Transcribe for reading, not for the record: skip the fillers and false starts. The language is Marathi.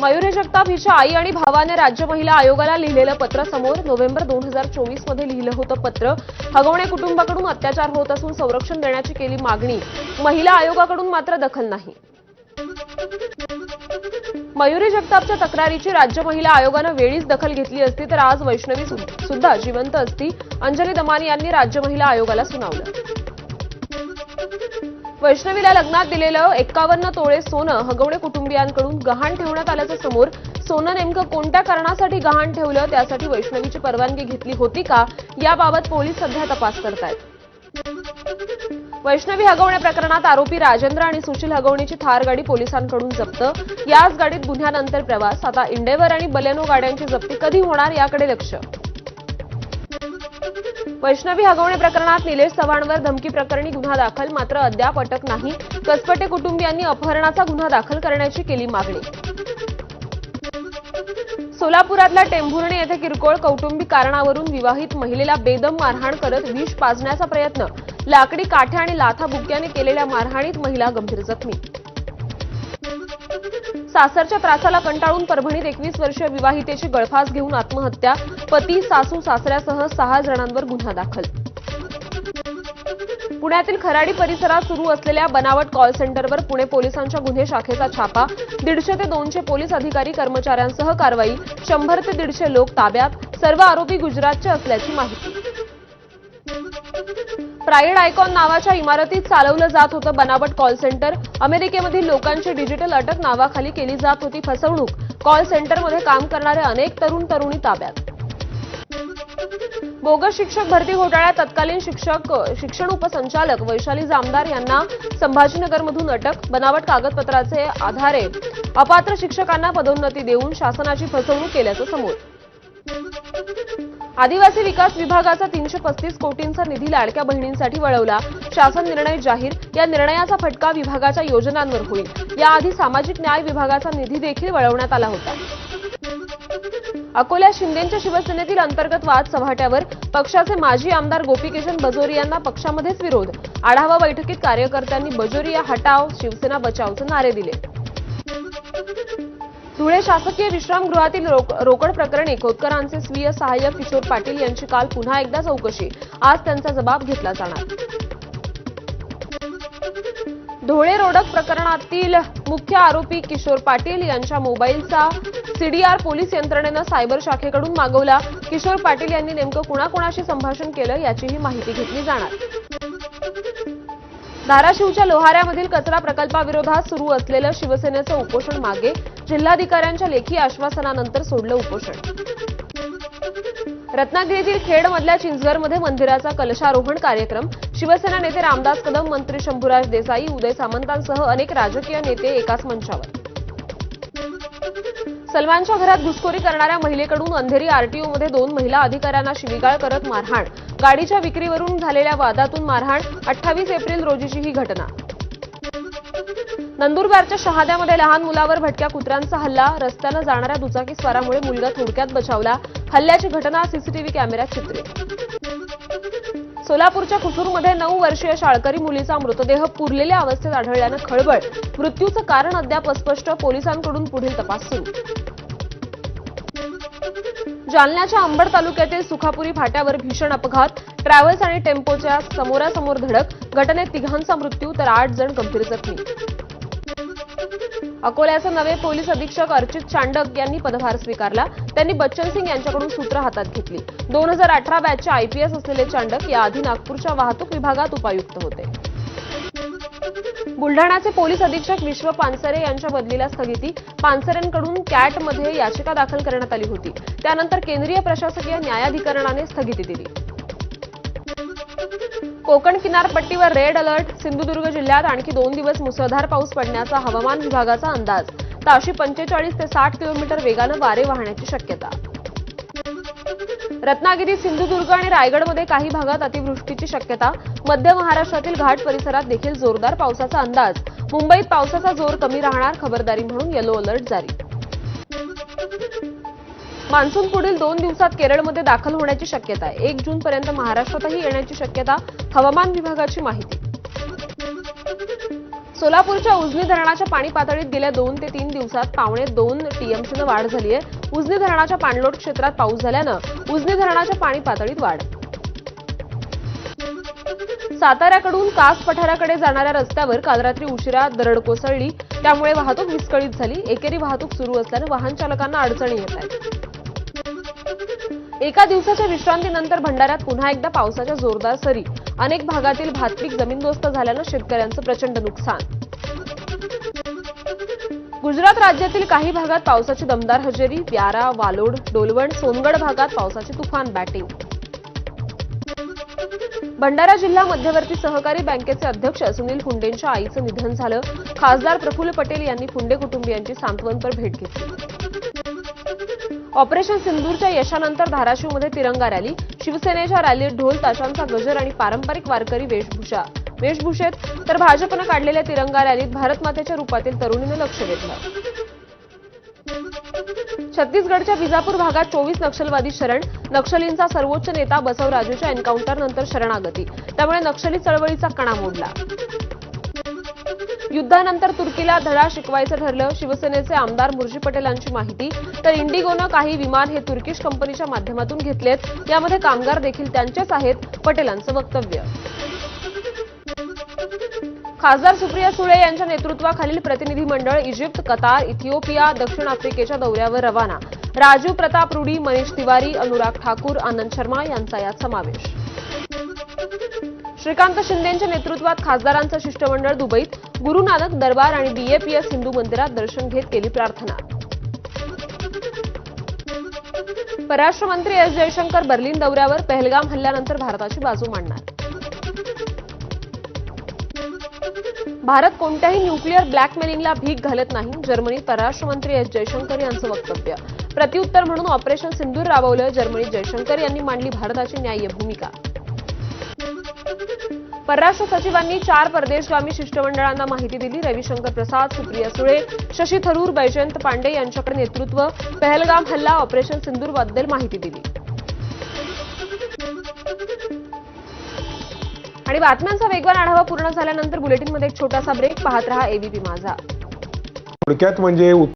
मयुरी जगताप हिच्या आई आणि भावाने राज्य महिला आयोगाला लिहिलेलं पत्र समोर. नोव्हेंबर 2024 मध्ये लिहिलं होतं पत्र. हगवणे कुटुंबाकडून अत्याचार होत असून संरक्षण देण्याची केली मागणी. महिला आयोगाकडून मात्र दखल नाही. मयुरी जगतापच्या तक्रारीची राज्य महिला आयोगानं वेळीच दखल घेतली असती तर आज वैष्णवी सुद्धा जिवंत असती. अंजली दमानी यांनी राज्य महिला आयोगाला सुनावलं. वैष्णवीला लग्नात दिलेलं 51 तोळे सोनं हगवणे कुटुंबियांकडून गहाण ठेवण्यात आल्याचं समोर. सोनं नेमकं कोणत्या कारणासाठी गहाण ठेवलं, त्यासाठी वैष्णवीची परवानगी घेतली होती का, याबाबत पोलीस सध्या तपास करतायत. वैष्णवी हगवणे प्रकरणात आरोपी राजेंद्र आणि सुशील हगवणेची थार गाडी पोलिसांकडून जप्त. याच गाडीत गुन्ह्यानंतर प्रवास. आता इंडेव्हर आणि बलेनो गाड्यांची जप्ती कधी होणार याकडे लक्ष. वैष्णवी हगवणे प्रकरणात निलेश चव्हाणवर धमकी प्रकरणी गुन्हा दाखल, मात्र अद्याप अटक नाही. कसपटे कुटुंबियांनी अपहरणाचा गुन्हा दाखल करण्याची केली मागणी. सोलापुरातल्या टेंभुर्णी येथे किरकोळ कौटुंबिक कारणावरून विवाहित महिलेला बेदम मारहाण करत विष पाजण्याचा प्रयत्न. लाकडी काठ्या आणि लाथा बुक्क्याने केलेल्या मारहाणीत महिला गंभीर जखमी. सासरच्या त्रासाला कंटाळून परभणीत 21 वर्षीय विवाहितेची गळफास घेऊन आत्महत्या. पती, सासू, सासऱ्यासह 6 जणांवर गुन्हा दाखल. पुण्यातील खराडी परिसरात सुरू असलेल्या बनावट कॉल सेंटरवर पुणे पोलिसांच्या गुन्हे शाखेचा छापा. 150 ते 200 पोलीस अधिकारी कर्मचाऱ्यांसह कारवाई. 100 ते 150 लोक ताब्यात. सर्व आरोपी गुजरातचे असल्याची माहिती. प्राईड आयकॉन नावाच्या इमारतीत चालवलं जात होतं बनावट कॉल सेंटर. अमेरिकेमधील लोकांची डिजिटल अटक नावाखाली केली जात होती फसवणूक. कॉल सेंटरमध्ये काम करणारे अनेक तरुण तरुणी ताब्यात. बोगस शिक्षक भरती घोटाळ्यात तत्कालीन शिक्षण उपसंचालक वैशाली जामदार यांना संभाजीनगरमधून अटक. बनावट कागदपत्राचे आधारे अपात्र शिक्षकांना पदोन्नती देऊन शासनाची फसवणूक केल्याचं समोर. आदिवासी विकास विभागाचा 335 कोटींचा निधी लाडक्या बहिणींसाठी वळवला. शासन निर्णय जाहीर. या निर्णयाचा फटका विभागाच्या योजनांवर होईल. याआधी सामाजिक न्याय विभागाचा निधी देखील वळवण्यात आला होता. अकोल्यात शिंदेंच्या शिवसेनेतील अंतर्गत वाद चव्हाट्यावर. पक्षाचे माजी आमदार गोपीकिशन बजोरी यांना पक्षामध्येच विरोध. आढावा बैठकीत कार्यकर्त्यांनी बजोरिया हटाव, शिवसेना बचावचे नारे दिले. धुळे शासकीय विश्रामगृहातील रोकड प्रकरणी खोतकरांचे स्वीय सहाय्यक किशोर पाटील यांची काल पुन्हा एकदा चौकशी. आज त्यांचा जबाब घेतला जाणार. धोळे रोडक प्रकरणातील मुख्य आरोपी किशोर पाटील यांच्या मोबाईलचा सीडीआर पोलीस यंत्रणेनं सायबर शाखेकडून मागवला. किशोर पाटील यांनी नेमकं कुणाकुणाशी संभाषण केलं याचीही माहिती घेतली जाणार. धाराशिवच्या लोहाऱ्यामधील कचरा प्रकल्पाविरोधात सुरू असलेलं शिवसेनेचं उपोषण मागे. जिल्हाधिकाऱ्यांच्या लेखी आश्वासनानंतर सोडलं उपोषण. रत्नागिरीतील खेडमधल्या चिंचगरमध्ये मंदिराचा कलशारोहण कार्यक्रम. शिवसेना नेते रामदास कदम, मंत्री शंभूराज देसाई, उदय सामंतांसह अनेक राजकीय नेते एकाच मंचावर. सलमानच्या घरात घुसखोरी करणाऱ्या महिलेकडून अंधेरी आरटीओमध्ये 2 महिला अधिकाऱ्यांना शिवीगाळ करत मारहाण. गाडीच्या विक्रीवरून झालेल्या वादातून मारहाण. 28 एप्रिल रोजीची ही घटना. नंदुरबारच्या शहाद्यामध्ये लहान मुलावर भटक्या कुत्र्यांचा हल्ला. रस्त्यानं जाणाऱ्या दुचाकीस्वारामुळे मुलगा थोडक्यात बचावला. हल्ल्याची घटना सीसीटीव्ही कॅमेऱ्यात चित्रित. सोलापूरच्या कुसूरमध्ये 9 वर्षीय शाळकरी मुलीचा मृतदेह पुरलेल्या अवस्थेत आढळल्यानं खळबळ. मृत्यूचं कारण अद्याप अस्पष्ट. पोलिसांकडून पुढील तपास सुरू. जालन्याच्या अंबड तालुक्यातील सुखापुरी फाट्यावर भीषण अपघात. ट्रॅव्हल्स आणि टेम्पोच्या समोरासमोर धडक. घटनेत 3घांचा मृत्यू तर 8 जण गंभीर जखमी. अकोल्याचे नवे पोलीस अधीक्षक अर्चित चांडक यांनी पदभार स्वीकारला. त्यांनी बच्चन सिंग यांच्याकडून सूत्र हातात घेतली. 2018 बॅचचे आयपीएस असलेले चांडक याआधी नागपूरच्या वाहतूक विभागात उपायुक्त होते. बुलढाण्याचे पोलीस अधीक्षक विश्व पानसरे यांच्या बदलीला स्थगिती. पानसरेंकडून कॅटमध्ये याचिका दाखल करण्यात आली होती. त्यानंतर केंद्रीय प्रशासकीय न्यायाधिकरणाने स्थगिती दिली. कोकण किनारपट्टीवर रेड अलर्ट. सिंधुदुर्ग जिल्ह्यात आणखी 2 दिवस मुसळधार पाऊस पडण्याचा हवामान विभागाचा अंदाज. ताशी 45 ते 60 किलोमीटर वेगानं वारे वाहण्याची शक्यता. रत्नागिरी, सिंधुदुर्ग आणि रायगडमध्ये काही भागात अतिवृष्टीची शक्यता. मध्य महाराष्ट्रातील घाट परिसरात देखील जोरदार पावसाचा अंदाज. मुंबईत पावसाचा जोर कमी राहणार. खबरदारी म्हणून येलो अलर्ट जारी. मान्सून पुढील 2 दिवसात केरळमध्ये दाखल होण्याची शक्यता आहे. 1 जूनपर्यंत महाराष्ट्रातही येण्याची शक्यता. हवामान विभागाची माहिती. सोलापूरच्या उजनी धरणाच्या पाणी पातळीत गेल्या 2 ते 3 दिवसात पावणे 2 टीएमसीनं वाढ झाली आहे. उजनी धरणाच्या पाणलोट क्षेत्रात पाऊस झाल्यानं उजनी धरणाच्या पाणी पातळीत वाढ. साताऱ्याकडून कास पठाराकडे जाणाऱ्या रस्त्यावर काल रात्री उशिरा दरड कोसळली, त्यामुळे वाहतूक विस्कळीत झाली. एकेरी वाहतूक सुरू असल्यानं वाहन चालकांना अडचणी येत आहेत. एका दिवसाच्या विश्रांतीनंतर भंडाऱ्यात पुन्हा एकदा पावसाच्या जोरदार सरी. अनेक भागातील भातपीक जमीनदोस्त झाल्यानं शेतकऱ्यांचं प्रचंड नुकसान. गुजरात राज्यातील काही भागात पावसाची दमदार हजेरी. व्यारा, वालोड, डोलवण, सोनगड भागात पावसाची तुफान बॅटिंग. भंडारा जिल्हा मध्यवर्ती सहकारी बँकेचे अध्यक्ष सुनील फुंडेंच्या आईचं निधन झालं. खासदार प्रफुल्ल पटेल यांनी फुंडे कुटुंबियांची सांत्वनपर भेट घेतली. ऑपरेशन सिंदूरच्या यशानंतर धाराशिवमध्ये तिरंगा रॅली. शिवसेनेच्या रॅलीत ढोल ताशांचा गजर आणि पारंपरिक वारकरी वेशभूषेत तर भाजपनं काढलेल्या तिरंगा रॅलीत भारतमातेच्या रूपातील तरुणीनं लक्ष वेधलं. छत्तीसगडच्या विजापूर भागात 24 नक्षलवादी शरण. नक्षलींचा सर्वोच्च नेता बसवराजूच्या एन्काउंटरनंतर शरणागती, त्यामुळे नक्षली चळवळीचा कणा मोडला. युद्धानंतर तुर्कीला धडा शिकवायचं ठरलं. शिवसेनेचे आमदार मुर्जी पटेलांची माहिती. तर इंडिगोनं काही विमान हे तुर्किश कंपनीच्या माध्यमातून घेतलेत, यामध्ये कामगार देखील त्यांचेच आहेत, पटेलांचं वक्तव्य. खासदार सुप्रिया सुळे यांच्या नेतृत्वाखालील प्रतिनिधी मंडळ इजिप्त, कतार, इथिओपिया, दक्षिण आफ्रिकेच्या दौऱ्यावर रवाना. राजीव प्रताप रुडी, मनीष तिवारी, अनुराग ठाकूर, आनंद शर्मा यांचा यात समावेश. श्रीकांत शिंदेंच्या नेतृत्वात खासदारांचं शिष्टमंडळ दुबईत. गुरु नानक दरबार आणि बीएपीएस हिंदू मंदिरात दर्शन घेत केली प्रार्थना. परराष्ट्र मंत्री एस जयशंकर बर्लिन दौऱ्यावर. पहलगाम हल्ल्यानंतर भारताची बाजू मांडणार. भारत कोणत्याही न्यूक्लिअर ब्लॅकमेलिंगला भीक घालत नाही. जर्मनीत परराष्ट्र मंत्री एस जयशंकर यांचं वक्तव्य. प्रत्युत्तर म्हणून ऑपरेशन सिंदूर राबवलं. जर्मनीत जयशंकर यांनी मांडली भारताची न्याय्य भूमिका. परराष्ट्र सचिवांनी 4 परदेशगामी शिष्टमंडळांना माहिती दिली. रविशंकर प्रसाद, सुप्रिया सुळे, शशी थरूर, बैजयंत पांडे यांच्याकडे नेतृत्व. पहलगाम हल्ला, ऑपरेशन सिंदूरबद्दल माहिती दिली. आणि बातम्यांचा वेगवान आढावा पूर्ण झाल्यानंतर बुलेटिनमध्ये एक छोटासा ब्रेक. पाहत रहा एबीपी माझा. थोडक्यात म्हणजे